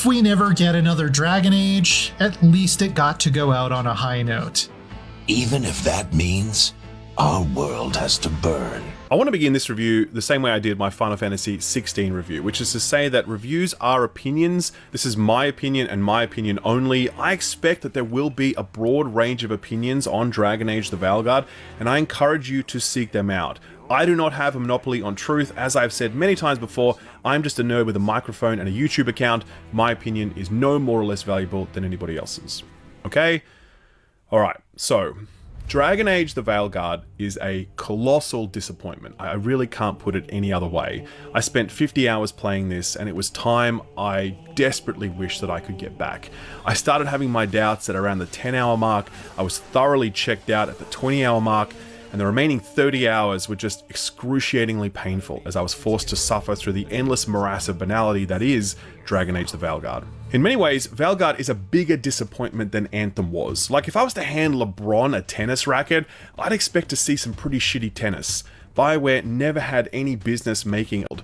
If we never get another Dragon Age, at least it got to go out on a high note. Even if that means our world has to burn. I want to begin this review the same way I did my Final Fantasy XVI review, which is to say that reviews are opinions. This is my opinion and my opinion only. I expect that there will be a broad range of opinions on Dragon Age the Veilguard, and I encourage you to seek them out. I do not have a monopoly on truth. As I've said many times before, I'm just a nerd with a microphone and a YouTube account. My opinion is no more or less valuable than anybody else's. Okay? Alright, so Dragon Age the Veilguard is a colossal disappointment. I really can't put it any other way. I spent 50 hours playing this, and it was time I desperately wished that I could get back. I started having my doubts at around the 10-hour mark. I was thoroughly checked out at the 20-hour mark, and the remaining 30 hours were just excruciatingly painful as I was forced to suffer through the endless morass of banality that is Dragon Age the Veilguard. In many ways, Veilguard is a bigger disappointment than Anthem was. Like, if I was to hand LeBron a tennis racket, I'd expect to see some pretty shitty tennis. BioWare never had any business making it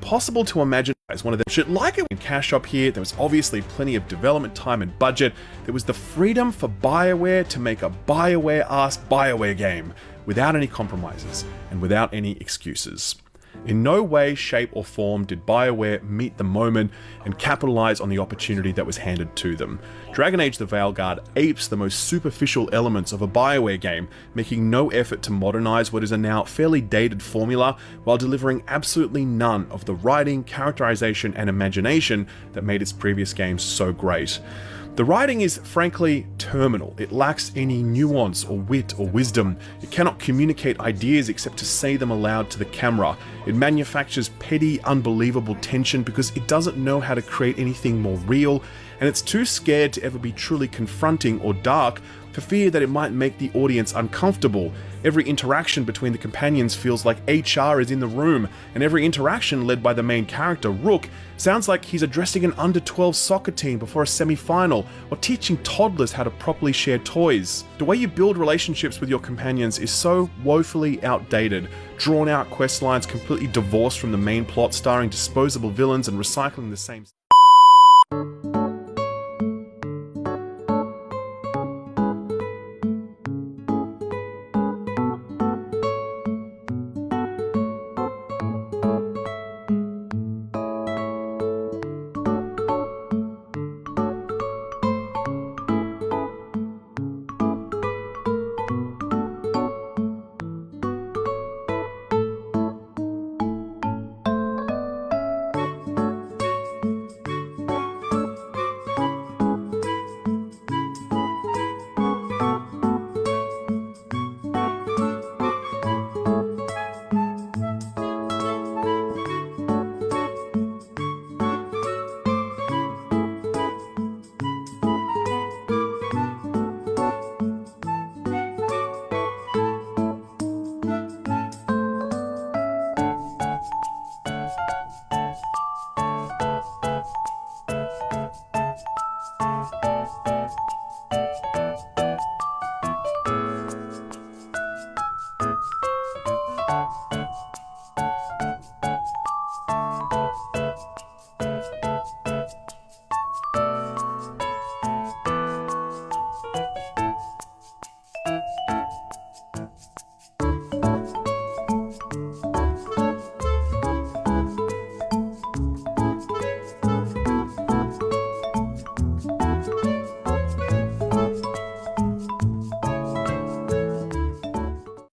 possible to imagine as one of them should like it in Cash Shop here. There was obviously plenty of development time and budget. There was the freedom for BioWare to make a BioWare-ass BioWare game without any compromises and without any excuses. In no way, shape, or form did BioWare meet the moment and capitalize on the opportunity that was handed to them. Dragon Age the Veilguard apes the most superficial elements of a BioWare game, making no effort to modernize what is a now fairly dated formula, while delivering absolutely none of the writing, characterization, and imagination that made its previous games so great. The writing is frankly terminal. It lacks any nuance or wit or wisdom. It cannot communicate ideas except to say them aloud to the camera. It manufactures petty, unbelievable tension because it doesn't know how to create anything more real, and it's too scared to ever be truly confronting or dark for fear that it might make the audience uncomfortable. Every interaction between the companions feels like HR is in the room, and every interaction led by the main character, Rook, sounds like he's addressing an under-12 soccer team before a semi-final, or teaching toddlers how to properly share toys. The way you build relationships with your companions is so woefully outdated, drawn-out quest lines completely divorced from the main plot, starring disposable villains and recycling the same